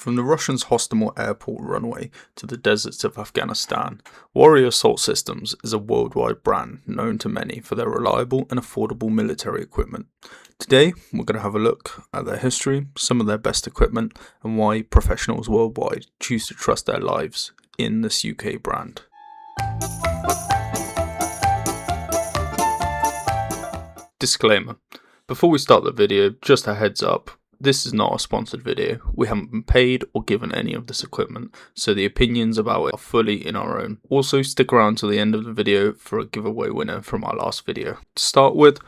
From the Russians' Hostomel airport runway to the deserts of Afghanistan, Warrior Assault Systems is a worldwide brand known to many for their reliable and affordable military equipment. Today, we're going to have a look at their history, some of their best equipment, and why professionals worldwide choose to trust their lives in this UK brand. Disclaimer. Before we start the video, just a heads up. This is not a sponsored video. We haven't been paid or given any of this equipment, so the opinions about it are fully in our own. Also, stick around to the end of the video for a giveaway winner from our last video. To start with,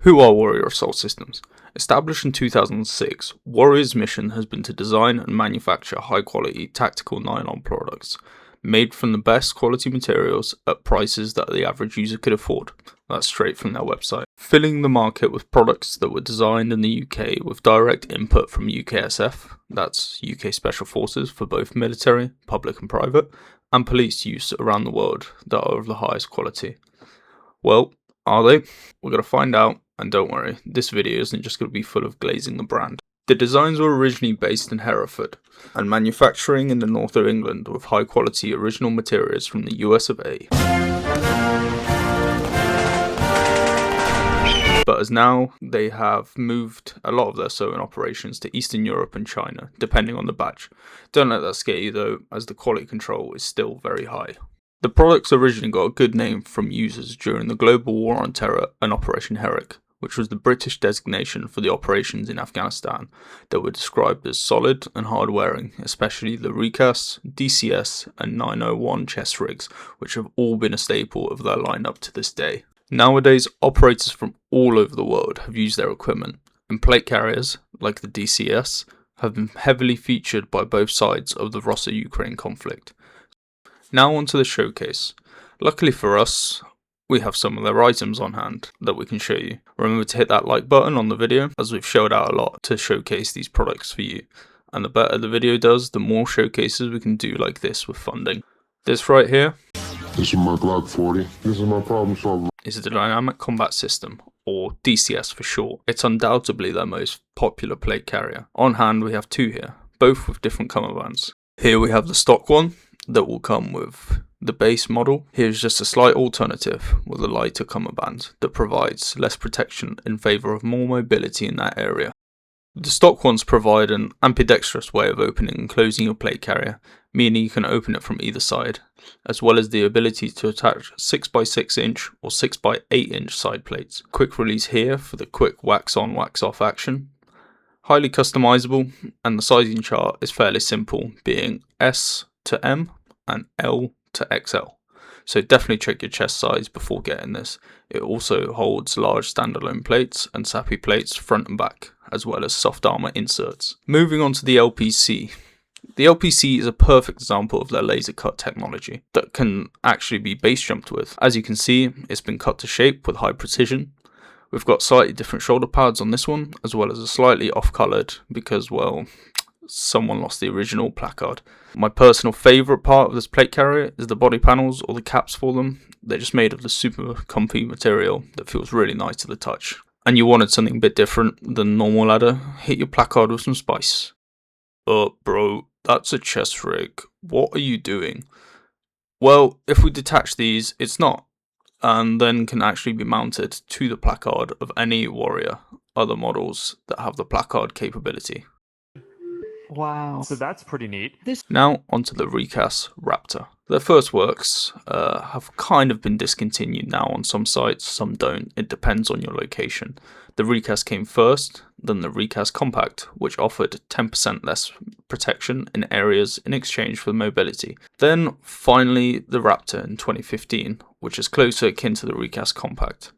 who are Warrior Assault Systems? Established in 2006, Warrior's mission has been to design and manufacture high-quality tactical nylon products, made from the best quality materials at prices that the average user could afford. That's straight from their website. Filling the market with products that were designed in the UK with direct input from UKSF, that's UK Special Forces for both military, public and private, and police use around the world that are of the highest quality. Well, are they? We're going to find out, and don't worry, this video isn't just going to be full of glazing the brand. The designs were originally based in Hereford and manufacturing in the north of England with high quality original materials from the US of A. But as now they have moved a lot of their sewing operations to Eastern Europe and China, depending on the batch. Don't let that scare you though, as the quality control is still very high. The products originally got a good name from users during the global war on terror and Operation Herrick, which was the British designation for the operations in Afghanistan that were described as solid and hard wearing, especially the RICAS, DCS and 901 chest rigs, which have all been a staple of their lineup to this day. Nowadays, operators from all over the world have used their equipment, and plate carriers, like the DCS, have been heavily featured by both sides of the Russia-Ukraine conflict. Now onto the showcase. Luckily for us, we have some of their items on hand that we can show you. Remember to hit that like button on the video, as we've showed out a lot to showcase these products for you. And the better the video does, the more showcases we can do like this with funding. This right here, this is my Glock 40. This is my problem solver. Is the Dynamic Combat System, or DCS for short. It's undoubtedly their most popular plate carrier. On hand we have two here, both with different cummerbunds. Here we have the stock one that will come with the base model. Here's just a slight alternative with a lighter cummerbund that provides less protection in favour of more mobility in that area. The stock ones provide an ambidextrous way of opening and closing your plate carrier, meaning you can open it from either side, as well as the ability to attach 6x6 inch or 6x8 inch side plates. Quick release here for the quick wax on wax off action. Highly customizable, and the sizing chart is fairly simple, being S to M and L to XL. So definitely check your chest size before getting this. It also holds large standalone plates and SAPI plates front and back, as well as soft armor inserts. Moving on to the LPC. The LPC is a perfect example of their laser cut technology that can actually be base jumped with. As you can see, it's been cut to shape with high precision. We've got slightly different shoulder pads on this one, as well as a slightly off-coloured because, well, someone lost the original placard. My personal favourite part of this plate carrier is the body panels, or the caps for them. They're just made of the super comfy material that feels really nice to the touch. And you wanted something a bit different than normal ladder, hit your placard with some spice. Bro, that's a chest rig. What are you doing? Well, if we detach these, it's not, and then can actually be mounted to the placard of any Warrior other models that have the placard capability. Wow. So that's pretty neat. Now onto the RICAS Raptor. Their first works have kind of been discontinued now on some sites, some don't. It depends on your location. The RICAS came first, then the RICAS Compact, which offered 10% less protection in areas in exchange for mobility. Then finally the Raptor in 2015, which is closer akin to the RICAS Compact.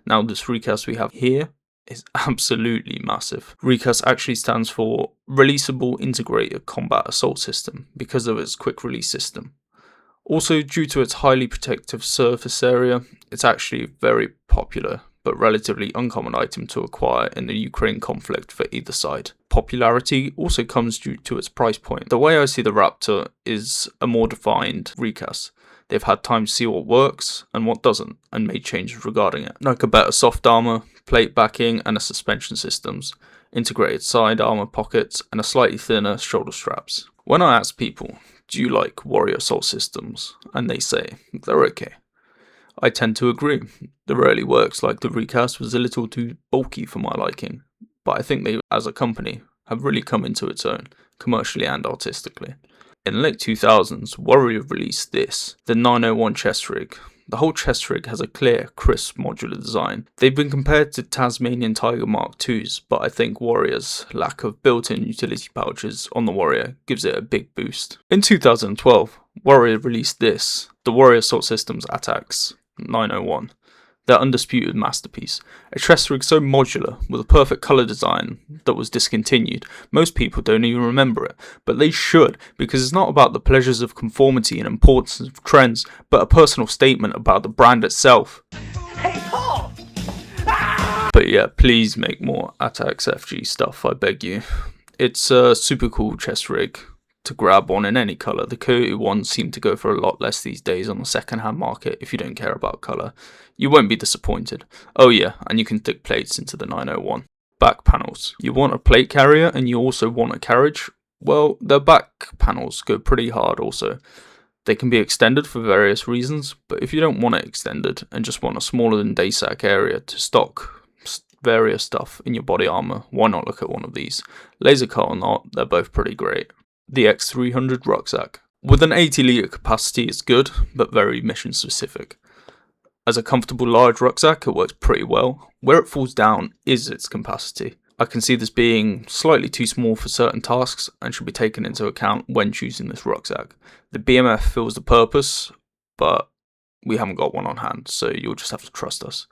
Now this RICAS we have here is absolutely massive. RICAS actually stands for Releasable Integrated Combat Assault System because of its quick release system. Also, due to its highly protective surface area, it's actually a very popular but relatively uncommon item to acquire in the Ukraine conflict for either side. Popularity also comes due to its price point. The way I see the Raptor is a more defined RICAS. They've had time to see what works and what doesn't, and made changes regarding it, like a better soft armor, plate backing and a suspension systems. integrated side armor pockets, and a slightly thinner shoulder straps. When I ask people, do you like warrior assault systems? And they say, they're okay. I tend to agree. The early works like the RICAS was a little too bulky for my liking, but I think they, as a company, have really come into its own, commercially and artistically. In the late 2000s, Warrior released this, the 901 chest rig. The whole chest rig has a clear, crisp modular design. They've been compared to Tasmanian Tiger Mark IIs, but I think Warrior's lack of built-in utility pouches on the Warrior gives it a big boost. In 2012, Warrior released this, the Warrior Assault Systems ATAX 901. Their undisputed masterpiece. A chest rig so modular, with a perfect colour design that was discontinued. Most people don't even remember it, but they should, because it's not about the pleasures of conformity and importance of trends, but a personal statement about the brand itself. Hey Paul! But yeah, please make more ATAX FG stuff, I beg you. It's a super cool chest rig to grab on in any colour. The coated ones seem to go for a lot less these days on the second hand market if you don't care about colour. You won't be disappointed. Oh yeah, and you can stick plates into the 901. Back panels. You want a plate carrier and you also want a carriage? Well, the back panels go pretty hard also. They can be extended for various reasons, but if you don't want it extended and just want a smaller than day sack area to stock various stuff in your body armour, why not look at one of these? Laser cut or not, they're both pretty great. The X300 rucksack. With an 80 litre capacity it's good, but very mission specific. As a comfortable large rucksack it works pretty well. Where it falls down is its capacity. I can see this being slightly too small for certain tasks and should be taken into account when choosing this rucksack. The BMF fills the purpose, but we haven't got one on hand, so you'll just have to trust us.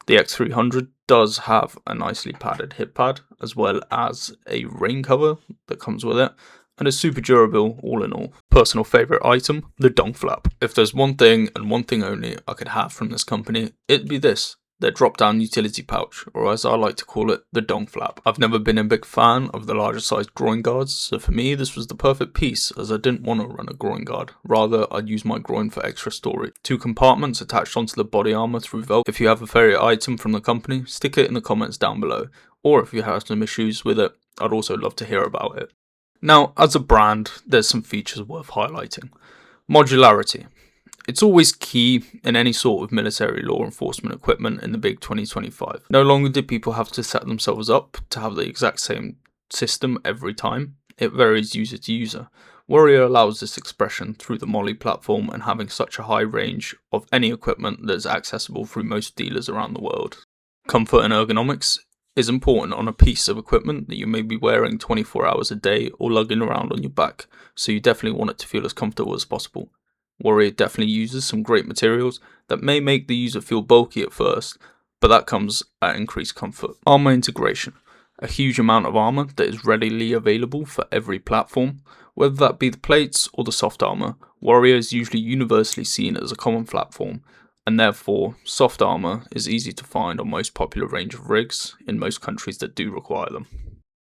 The X300 does have a nicely padded hip pad, as well as a rain cover that comes with it, and is super durable all in all. Personal favourite item, the dong flap. If there's one thing and one thing only I could have from this company, it'd be this. Their drop down utility pouch, or as I like to call it, the dong flap. I've never been a big fan of the larger sized groin guards, so for me this was the perfect piece as I didn't want to run a groin guard. Rather, I'd use my groin for extra storage. 2 compartments attached onto the body armour through Velcro. If you have a favourite item from the company, stick it in the comments down below. Or if you have some issues with it, I'd also love to hear about it. Now, as a brand, there's some features worth highlighting. Modularity. It's always key in any sort of military law enforcement equipment in the big 2025. No longer do people have to set themselves up to have the exact same system every time. It varies user to user. Warrior allows this expression through the Molly platform and having such a high range of any equipment that is accessible through most dealers around the world. Comfort and ergonomics is important on a piece of equipment that you may be wearing 24 hours a day or lugging around on your back, so you definitely want it to feel as comfortable as possible. Warrior definitely uses some great materials that may make the user feel bulky at first, but that comes at increased comfort. Armor integration. A huge amount of armor that is readily available for every platform, whether that be the plates or the soft armor. Warrior is usually universally seen as a common platform, and therefore soft armor is easy to find on most popular range of rigs in most countries that do require them.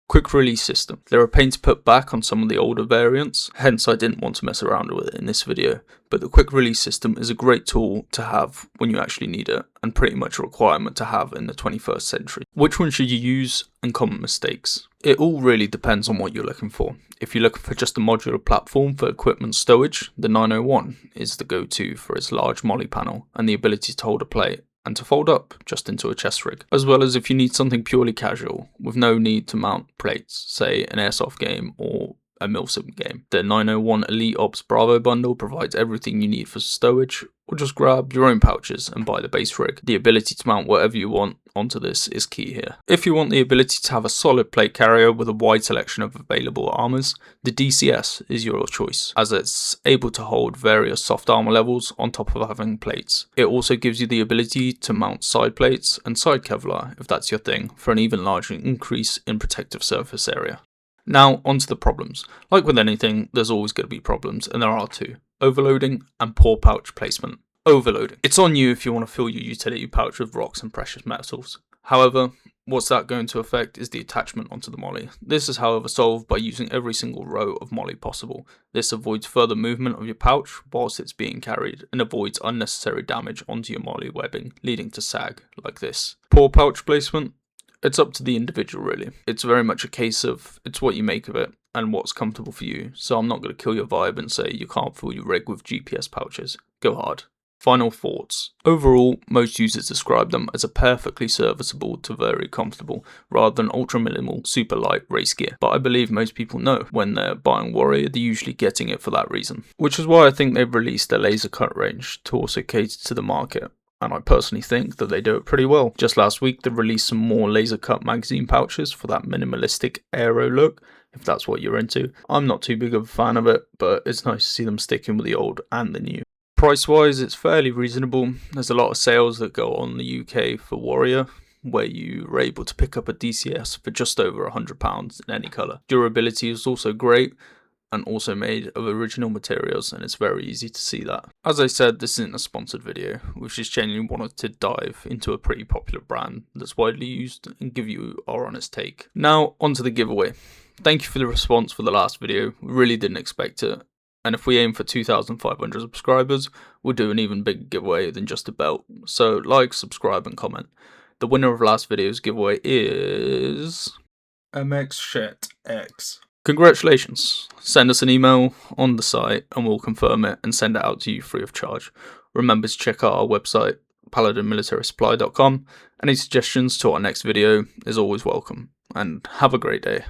Quick release system. There are pain to put back on some of the older variants, hence I didn't want to mess around with it in this video, but the quick release system is a great tool to have when you actually need it, and pretty much a requirement to have in the 21st century. Which one should you use, and common mistakes? It all really depends on what you're looking for. If you're looking for just a modular platform for equipment stowage, the 901 is the go-to for its large molly panel and the ability to hold a plate and to fold up just into a chest rig, as well as if you need something purely casual with no need to mount plates, say an airsoft game or a milsim game. The 901 Elite Ops Bravo bundle provides everything you need for stowage, or just grab your own pouches and buy the base rig. The ability to mount whatever you want onto this is key here. If you want the ability to have a solid plate carrier with a wide selection of available armors, the DCS is your choice, as it's able to hold various soft armor levels on top of having plates. It also gives you the ability to mount side plates and side Kevlar if that's your thing, for an even larger increase in protective surface area. Now onto the problems. Like with anything, there's always going to be problems, and there are 2. Overloading and poor pouch placement. Overloading. It's on you if you want to fill your utility pouch with rocks and precious metals. However, what's that going to affect is the attachment onto the molly. This is however solved by using every single row of molly possible. This avoids further movement of your pouch whilst it's being carried and avoids unnecessary damage onto your molly webbing, leading to sag like this. Poor pouch placement. It's up to the individual really. It's very much a case of it's what you make of it and what's comfortable for you. So I'm not going to kill your vibe and say you can't fill your rig with GPS pouches. Go hard. Final thoughts. Overall, most users describe them as a perfectly serviceable to very comfortable, rather than ultra minimal, super light race gear. But I believe most people know when they're buying Warrior, they're usually getting it for that reason. Which is why I think they've released a laser cut range to also cater to the market. And I personally think that they do it pretty well. Just last week, they released some more laser cut magazine pouches for that minimalistic aero look, if that's what you're into. I'm not too big of a fan of it, but it's nice to see them sticking with the old and the new. Price wise, it's fairly reasonable. There's a lot of sales that go on in the UK for Warrior, where you are able to pick up a DCS for just over £100 in any colour. Durability is also great, and also made of original materials, and it's very easy to see that. As I said, this isn't a sponsored video, which just genuinely wanted to dive into a pretty popular brand that's widely used and give you our honest take. Now, onto the giveaway. Thank you for the response for the last video, we really didn't expect it. And if we aim for 2,500 subscribers, we'll do an even bigger giveaway than just a belt. So like, subscribe and comment. The winner of last video's giveaway is MXShitX. Congratulations. Send us an email on the site and we'll confirm it and send it out to you free of charge. Remember to check out our website, paladinmilitarysupply.com. Any suggestions to our next video is always welcome. And have a great day.